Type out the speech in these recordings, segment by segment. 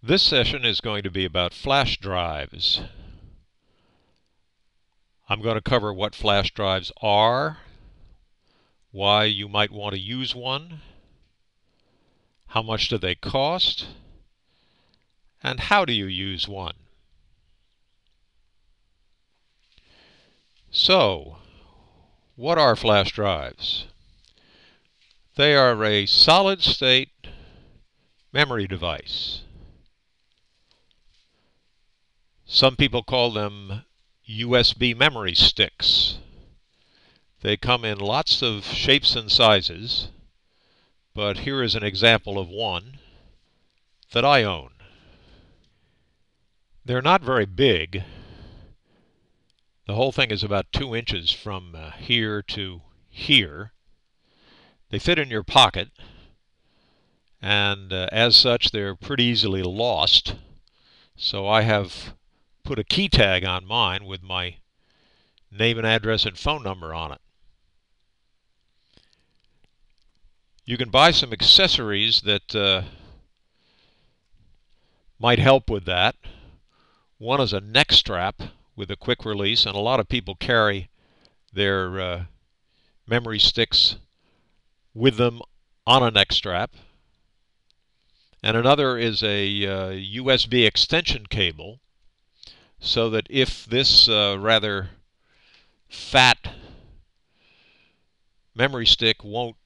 This session is going to be about flash drives. I'm going to cover what flash drives are, why you might want to use one, how much do they cost, and how do you use one. So, what are flash drives? They are a solid-state memory device. Some people call them USB memory sticks. They come in lots of shapes and sizes, but here is an example of one that I own. They're not very big. The whole thing is about 2 inches from here to here. They fit in your pocket, and as such they're pretty easily lost. So I have put a key tag on mine with my name and address and phone number on it. You can buy some accessories that might help with that. One is a neck strap with a quick release, and a lot of people carry their memory sticks with them on a neck strap. And another is a USB extension cable, so that if this rather fat memory stick won't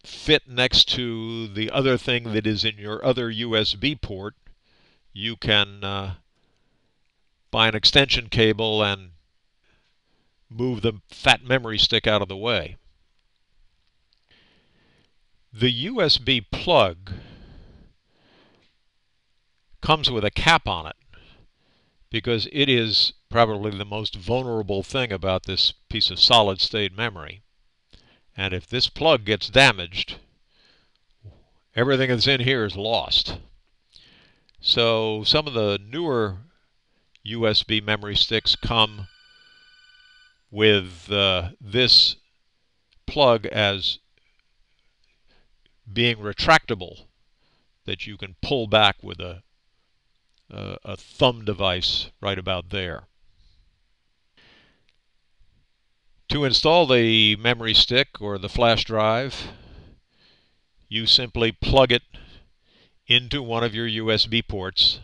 fit next to the other thing that is in your other USB port, you can buy an extension cable and move the fat memory stick out of the way. The USB plug comes with a cap on it because it is probably the most vulnerable thing about this piece of solid-state memory. And if this plug gets damaged, everything that's in here is lost. So some of the newer USB memory sticks come with this plug as being retractable, that you can pull back with a thumb device right about there. To install the memory stick or the flash drive, you simply plug it into one of your USB ports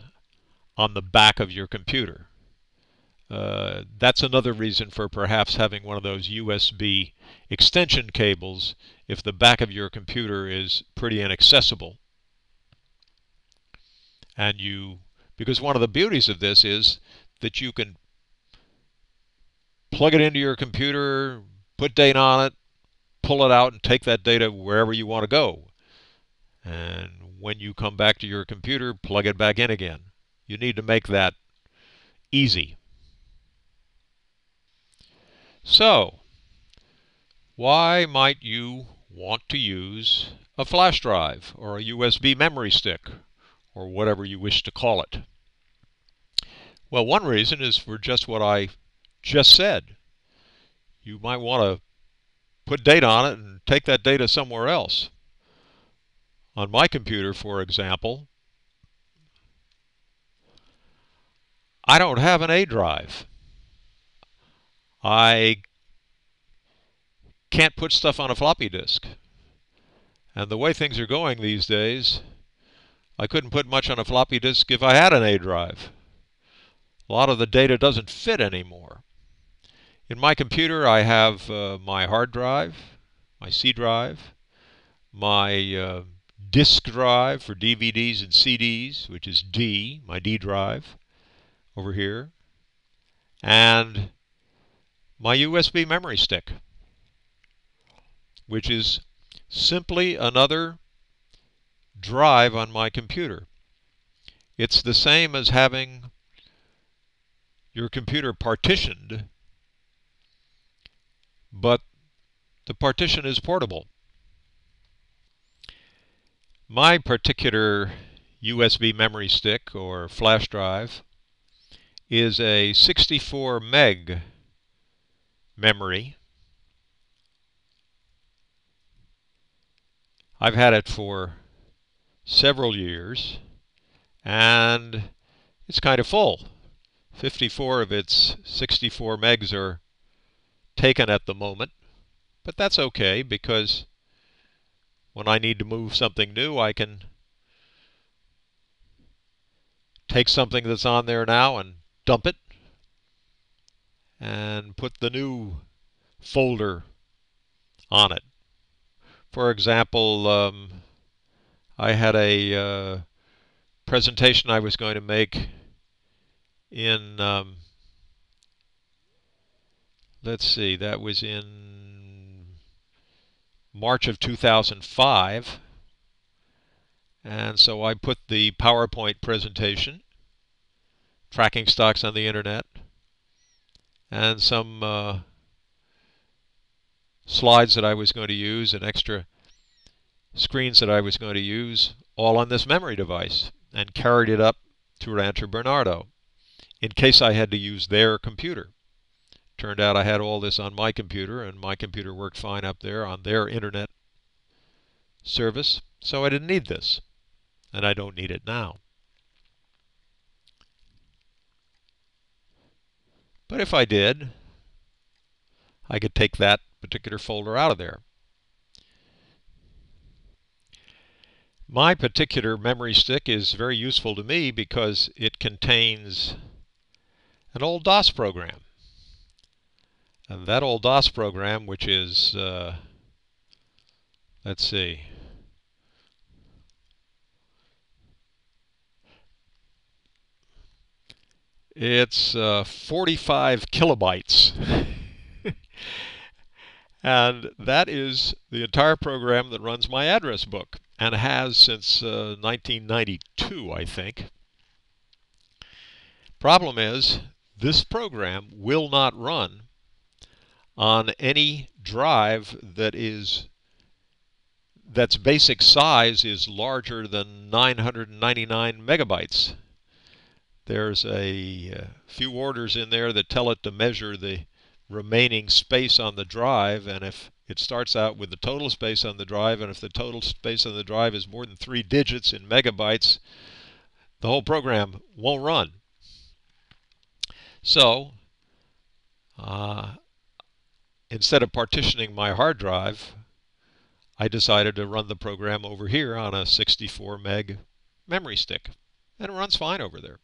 on the back of your computer. That's another reason for perhaps having one of those USB extension cables if the back of your computer is pretty inaccessible. And because one of the beauties of this is that you can plug it into your computer, put data on it, pull it out, and take that data wherever you want to go. And when you come back to your computer, plug it back in again. You need to make that easy. So, why might you want to use a flash drive or a USB memory stick, or whatever you wish to call it? Well, one reason is for just what I just said. You might want to put data on it and take that data somewhere else. On my computer, for example, I don't have an A drive. I can't put stuff on a floppy disk. And the way things are going these days, I couldn't put much on a floppy disk if I had an A drive. A lot of the data doesn't fit anymore. In my computer, I have my hard drive, my C drive, my disk drive for DVDs and CDs, which is D, my D drive over here, and my USB memory stick, which is simply another drive on my computer. It's the same as having your computer partitioned, but the partition is portable. My particular USB memory stick or flash drive is a 64 meg memory. I've had it for several years, and it's kind of full. 54 of its 64 megs are taken at the moment, but that's okay because when I need to move something new, I can take something that's on there now and dump it and put the new folder on it. For example, I had a presentation I was going to make in, let's see, that was in March of 2005. And so I put the PowerPoint presentation, tracking stocks on the internet, and some slides that I was going to use and extra screens that I was going to use all on this memory device, and carried it up to Rancho Bernardo in case I had to use their computer. Turned out I had all this on my computer, and my computer worked fine up there on their internet service, so I didn't need this, and I don't need it now. But if I did, I could take that particular folder out of there. My particular memory stick is very useful to me because it contains an old DOS program. And that old DOS program, which is, let's see, it's 45 kilobytes. And that is the entire program that runs my address book, and has since 1992, I think. Problem is, this program will not run on any drive that's basic size is larger than 999 megabytes. There's a few orders in there that tell it to measure the remaining space on the drive, and if it starts out with the total space on the drive, and if the total space on the drive is more than 3 digits in megabytes, the whole program won't run. So, instead of partitioning my hard drive, I decided to run the program over here on a 64 meg memory stick, and it runs fine over there.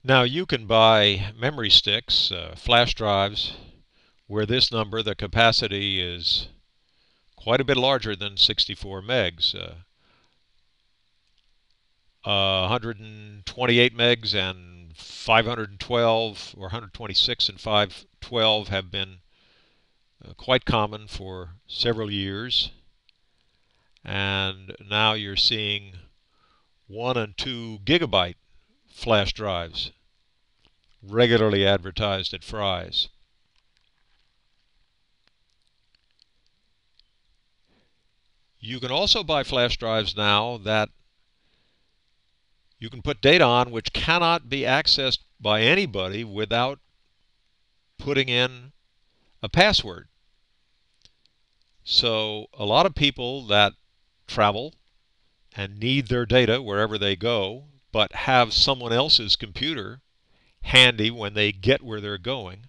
Now you can buy memory sticks, flash drives, where this number, the capacity, is quite a bit larger than 64 megs. 128 megs and 512 or 126 and 512 have been quite common for several years. And now you're seeing 1 and 2 gigabyte flash drives regularly advertised at Fry's. You can also buy flash drives now that you can put data on which cannot be accessed by anybody without putting in a password. So a lot of people that travel and need their data wherever they go, but have someone else's computer handy when they get where they're going,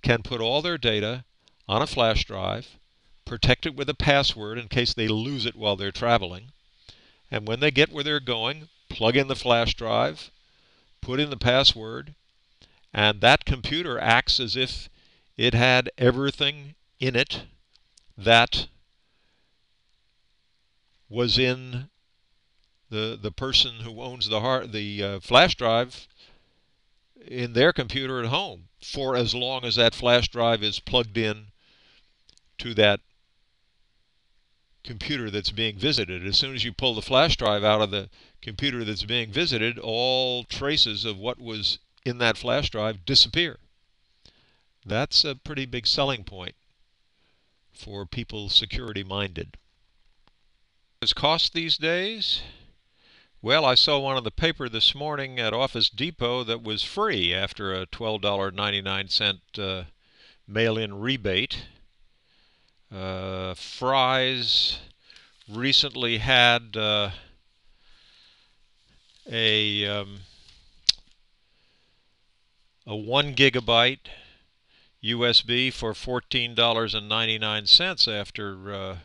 can put all their data on a flash drive, protect it with a password in case they lose it while they're traveling, and when they get where they're going, plug in the flash drive, put in the password, and that computer acts as if it had everything in it that was in the person who owns the flash drive in their computer at home, for as long as that flash drive is plugged in to that computer that's being visited. As soon as you pull the flash drive out of the computer that's being visited, all traces of what was in that flash drive disappear. That's a pretty big selling point for people security minded. What does it cost these days? Well, I saw one in the paper this morning at Office Depot that was free after a $12.99 mail-in rebate. Fry's recently had a 1 gigabyte USB for $14.99 after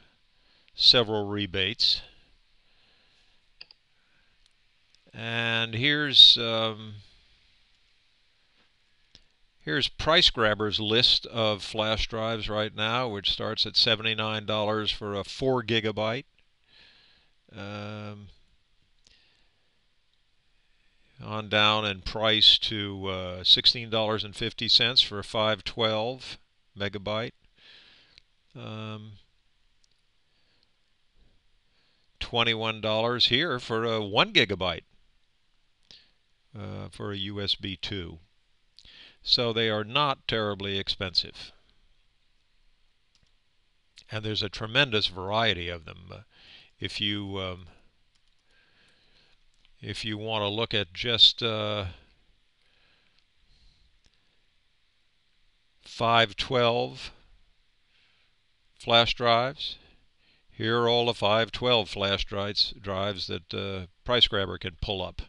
several rebates. And here's PriceGrabber's list of flash drives right now, which starts at $79 for a 4 gigabyte. On down in price to $16.50 for a 512 megabyte. $21 here for a 1 gigabyte for a USB 2. So they are not terribly expensive. And there's a tremendous variety of them. If you want to look at just 512 flash drives, here are all the 512 flash drives that PriceGrabber can pull up.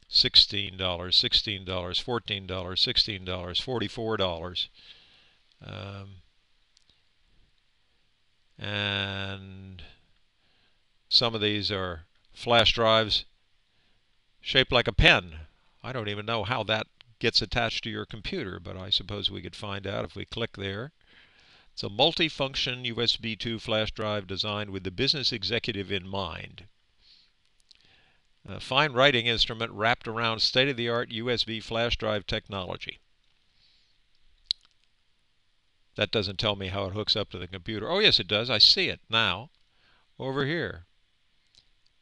$16, $16, $14, $16, $44. And some of these are flash drives shaped like a pen. I don't even know how that gets attached to your computer, but I suppose we could find out if we click there. It's a multifunction USB 2 flash drive designed with the business executive in mind. A fine writing instrument wrapped around state-of-the-art USB flash drive technology. That doesn't tell me how it hooks up to the computer. Oh, yes, it does. I see it now over here.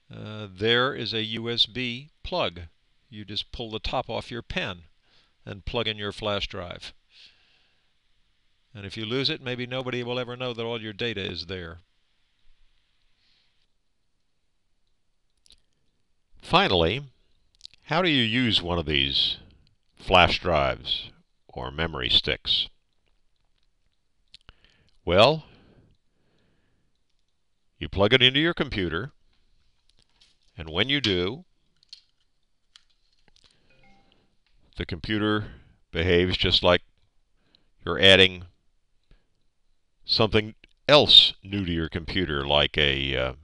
There is a USB plug. You just pull the top off your pen and plug in your flash drive. And if you lose it, maybe nobody will ever know that all your data is there. Finally, how do you use one of these flash drives or memory sticks? Well, you plug it into your computer, and when you do, the computer behaves just like you're adding something else new to your computer, like a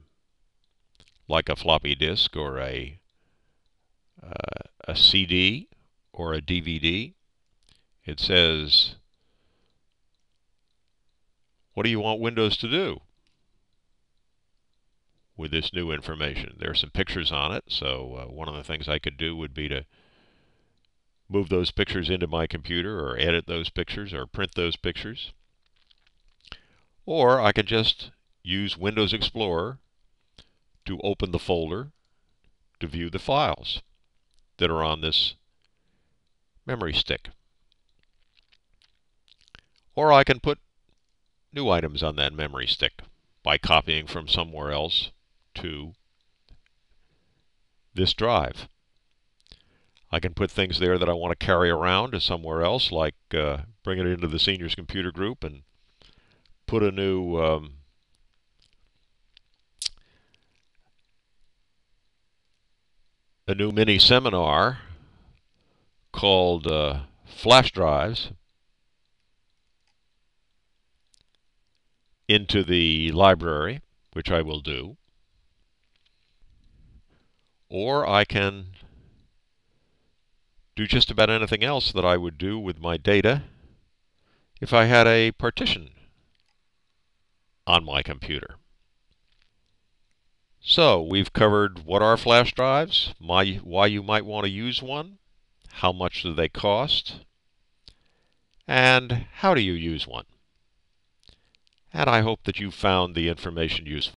floppy disk or a CD or a DVD. It says, what do you want Windows to do with this new information? There are some pictures on it, so one of the things I could do would be to move those pictures into my computer, or edit those pictures, or print those pictures. Or I could just use Windows Explorer to open the folder to view the files that are on this memory stick. Or I can put new items on that memory stick by copying from somewhere else to this drive. I can put things there that I want to carry around to somewhere else, like bring it into the seniors computer group and put a new mini seminar called Flash Drives into the library, which I will do. Or I can do just about anything else that I would do with my data if I had a partition on my computer. So we've covered what are flash drives, why you might want to use one, how much do they cost, and how do you use one. And I hope that you found the information useful.